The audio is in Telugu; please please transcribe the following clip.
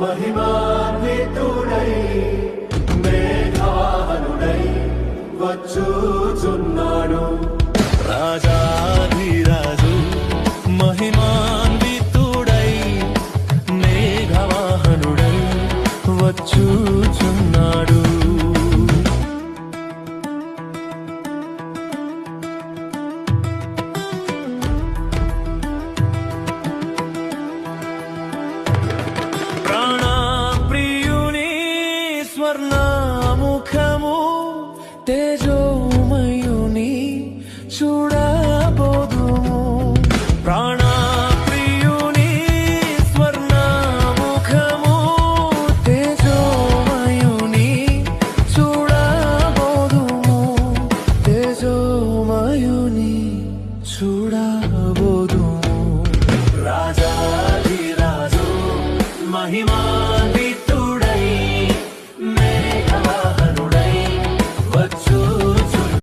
महिमान्वितुडै मेघवाहनुडै వచ్చుచున్నాడు రాజాధిరాజు మహిమాన్వితుడై మేఘవాహనుడై వచ్చుచున్నాడు. ప్రాణప్రియుని స్వర్ణముఖము తేజోమయుని చూడబోదుము. ప్రాణప్రియుని స్వర్ణముఖము తేజోమయుని చూడబోదుము. తేజోమయుని చూడబోదుము. రాజాధిరాజు మహిమా